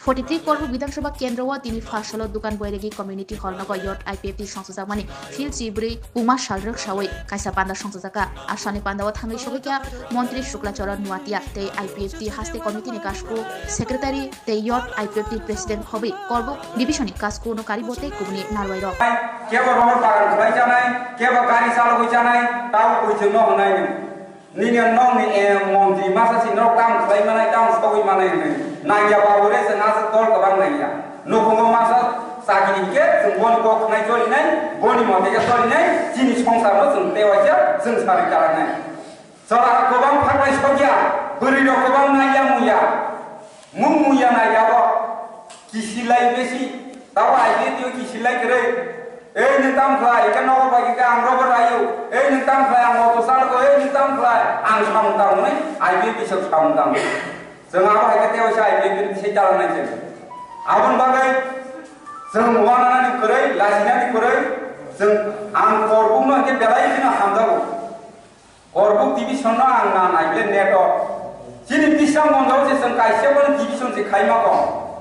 43 করবো বিধানসভা কেন্দ্র তিনি ফার্স্ট হল দোকান বৈরাগী কমিউনিটি হল নগ ইয়ট আইপিএফটি সংসদক মানে ফিল চিবরি উমা সালরক সাওই কাইসা পান্ডা সংসদকা আসানি পান্ডাও থামে সবাইকা মন্ত্রী শুক্লাচরণ নুয়াতিয়া তে আইপিএফটি হাস্তে কমিটিনি কাজকু সেক্রেটারি তে ইয়ট আইপিএফটি প্রেসিডেন্ট হবে করব ডিভিশনি কাজকু নো কারিবতে কুবনি নারওয়াই রক কেবল রবার বাগান খাই জানাই কেবল গাড়ি চালাবই জানাই তাও কইছে ন হনাই নিনিয়ন ন নি মন্ত্রী মাসাসি ন কাম খাই মানাই কাম সবই মানাই নাইয়া বাবরে जों आसो दल गोबां नाया नखंगो मासा सागिनिके जों बन को खनाय जलिनाय बनि मतेके जलिनाय जिनि संसारनो जों देवाइजा जों सारि जालांनाय जरा गोबां फागलाय सगिया बोरै दं गोबां नाया मुया मुया नायाबो किसिलाय बेसि दाव आइदि दिउ किसिलाय करे ए नोंताम फ्लाय के नगर बागि के आं रबर आयु ए नोंताम फ्लाय आं अटो सालको ए नोंताम फ्लाय आं सामदां नै आइदि बिसक सामदां जों आबाय के देवाइजा आइदि से जालांनाय जों आबन बागै जों वानानि कोरै लाजिनानि कोरै जों आं करबुनो के बेलायनो हामदागौ करबुक डिभिजन आं ना नायले नेट जिनि बिसां मंगाव जे जों काइसेबन डिभिजन जे खाइमाखौ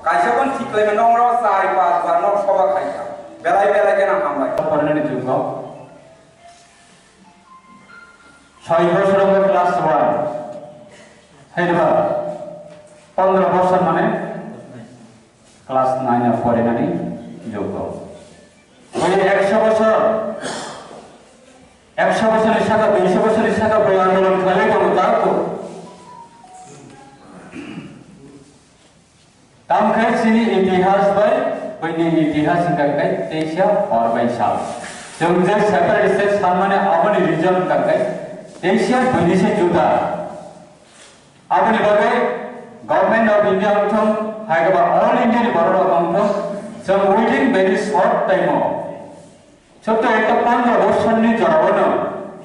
काइसेबन थिक्लायनो नंगौ साइ पास बार न सभा खाइया बेलाय के ना हामबाय फरायनायनि जुगाव 6 বছর क्लास 1 हैदबा 15 বছর মানে क्लास 9 फरायनानै जुगाव ওই 100 বছরের সাথে 200 বছরের সাথে বই আন্দোলন করে কোন তাকো तामखायसिनि इतिहास बाय बैनि इतिहास हिंगाखै तेसिया हरबाय साल जों जे सेपारेट स्टेट सानमाने आबनि रिजन काखै तेसिया बैनिसे जुदा आबनि बागै गभर्नमेंट ऑफ इंडिया उठम हायगबा ऑल इंडिया बरड अकाउंट जों उइदिन वेरी शॉर्ट टाइम ছোট্ট একটা 15 বছরनि জড়াবনো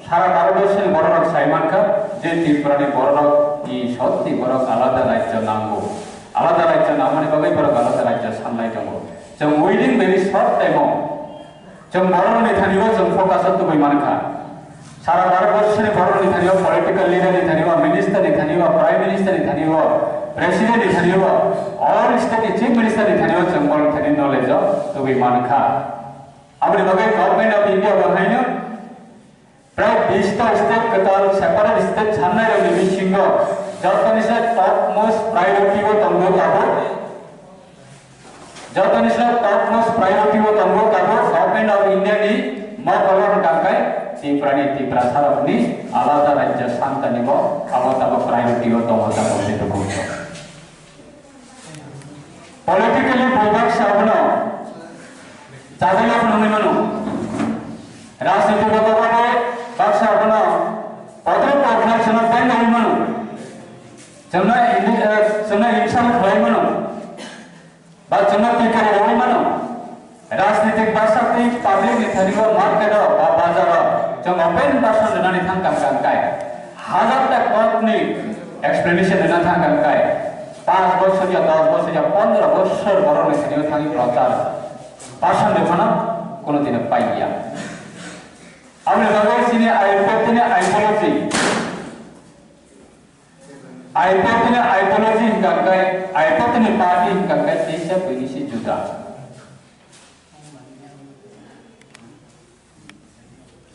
সারা ভারতবর্ষের বড় সাইমানকা যে ত্রিপুরানি বড় ই সত্যি বড় আলাদা রাজ্য নামগো আলাদা রাজ্য নামানি বাগै বড় আলাদা রাজ্য সামলাই দङ जों उइदिन वेरी शॉर्ट टाइम जों बर'नि थानिबो जों फोकस होबै मानखा सारा भारतबर्षनि बर'नि थानिबो पॉलिटिकल लीडरनि थानिबो मिनिस्टरनि थानिबो प्राइम मिनिस्टरनि थानिबो प्रेसिडेंटनि थानिबो ऑल स्टेटनि चीफ मिनिस्टरनि थानिबो जों बर'नि थानि नलेज होबै मानखा आबनि बागै गभर्नमेंट ऑफ इंडिया बाहायनो प्राय 20 टा स्टेट कताल सेपारेट स्टेट साननाय रनि मिसिंगो जापानिस टॉप मोस्ट प्रायोरिटी वो तंगो काबो जापानिस टॉप मोस्ट प्रायोरिटी वो तंगो काबो गवर्नमेंट ऑफ इंडिया नि मा कलर काकाय त्रिपुरा सारापनि आलादा राज्य शांतनिबो आबादाबो प्रायोरिटी वो तंगो काबो सेटको पॉलिटिकली बोबाक साबनो जागाया फुननै मानो राजनीतिगतभावे बाक्सा बनो पत्र पठनायसना बेन मानो जोंना हिंसा खालामो बा जोंना बेकारि रङै मानो राजनीतिक बासाखै पाब्लिक निथानिबो मार्केटआव बा बाजाराव जों ओपेन भाषा होनानै थांगांगाय हाजारटा कोर्टनि एक्सप्लेनेशन होना थांगांगाय 5 বছর या 10 বছর या 15 বছর বড় নিথানিও थांगी प्रचार भाषा देखाना कोनो दिन पाइया आमने बागै सिनि आइपिएफनि आइडियोलॉजी हिंगाखै आइपिएफनि पार्टी हिंगाखै तेसिया बैनिसे जुदा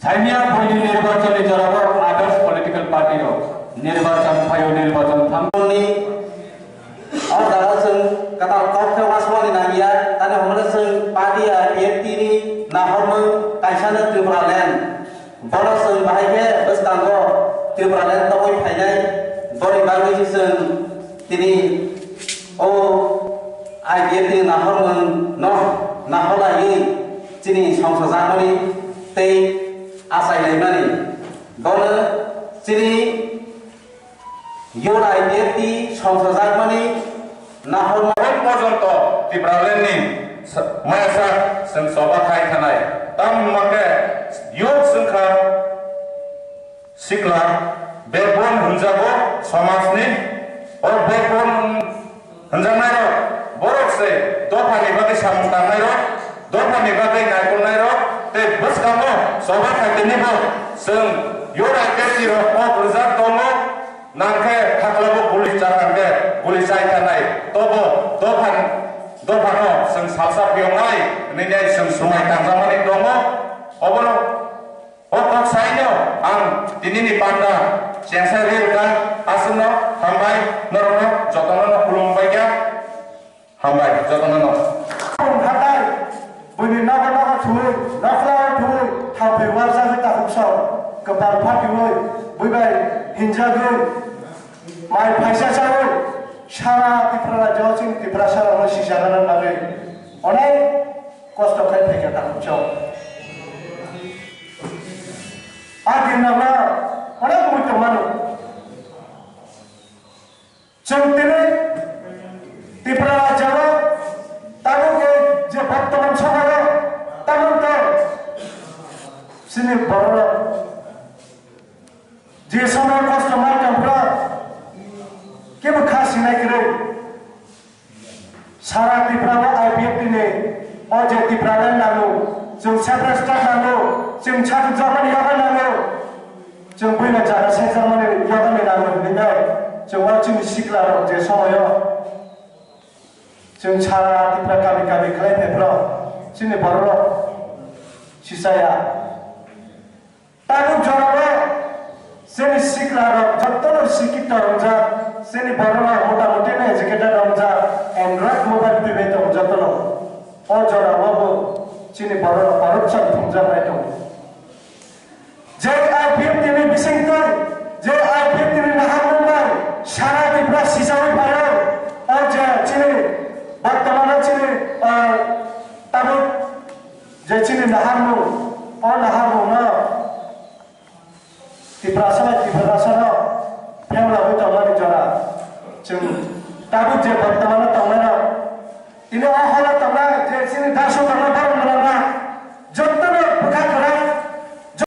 साइनिया बैनि निर्वाचननि जराबो आदर्श पॉलिटिकल पार्टी रो निर्वाचन फायो निर्वाचन थांगनि और दादा जों कथा कफ्ते वासवानि नागिया ताने हमरे जों पार्टी आइपिएफनि नाहरमो काइसानो त्रिपुरालेण्ड बड़ जों बाहायके बसदांगो त्रिपुरालेण्ड तबै फायनाय बरि बागै जों दिनै ओ आइपिएफनि नाहरमोन न नाहरलायै दिनै संसद जानानै तै आसायनायमानि बनो दिनै इउन आइपिएफनि संसद जानानै नाहरनाय पर्यन्त त्रिपुरालेण्डनि मायासा जों सभा खायखानाय ताम माके युथ जोंखा सिक्ला बेकबन होनजागो समाजनि और बेकबन होनजानाय बरकसे दफानि बागै सामदांनाय दफानि बागै नायखनाय ते बसकामो सभा खायदेनिबो जों युथ आइपिएफनि अब्रजात दङ नांखे थाख्लाबो पुलिस जानांगे पुलिस जायखानाय तबो दफान dofano sing salsa piongai nene sing sungai tanjamani dongo obolo otak sainyo ang dinini panda sengsa rilkan asuno hambai norono jotono kulumbaikya hambai jotono hatai buni naga thui nafla thui thape warsa ta khusau kepal phati hoi buibai hinja goi mai phaisa chawoi সারা ত্রিপুরা জয়সিং ত্রিপুরা সারা শিশারান লাগে অনেক কষ্ট খাই থেকে থাকছ আর দিন আমরা অনেক মুখ্য মানুষ চলতে ত্রিপুরা যাব তাকে যে বর্তমান সময় তেমন তো সিনে বড় যে সময় কষ্ট মারতাম केवल खास नहीं करे सारा टिप्रा IPF ने और जे टिप्रा नांगो जों सेप्रेस्टा नांगो जों छात्र जर्मनी यागा नांगो जों बैना जाना से जर्मनी यागा नांगो बिना जों वाचिं सिक्ला जे समय जों सारा टिप्रा काबि खालाय पेप्रा जोंनि बर' सिसाया तागु जराबो जोंनि सिक्ला जत्तनो सिकित रंजा seni barona motamoti na educated ramja android mobile pibe to jatono o jora bobo seni barona corruption thumja naito je IPF tini bisington je IPF tini nahamumbai sara Tripura সিসাই paro o je seni bartamana seni tabu je seni nahamu o nahamu na Tripura sana Pemla buta mani jara, ceng tabu je berteman atau mana, ini awalnya tamai, je sini dasar tamai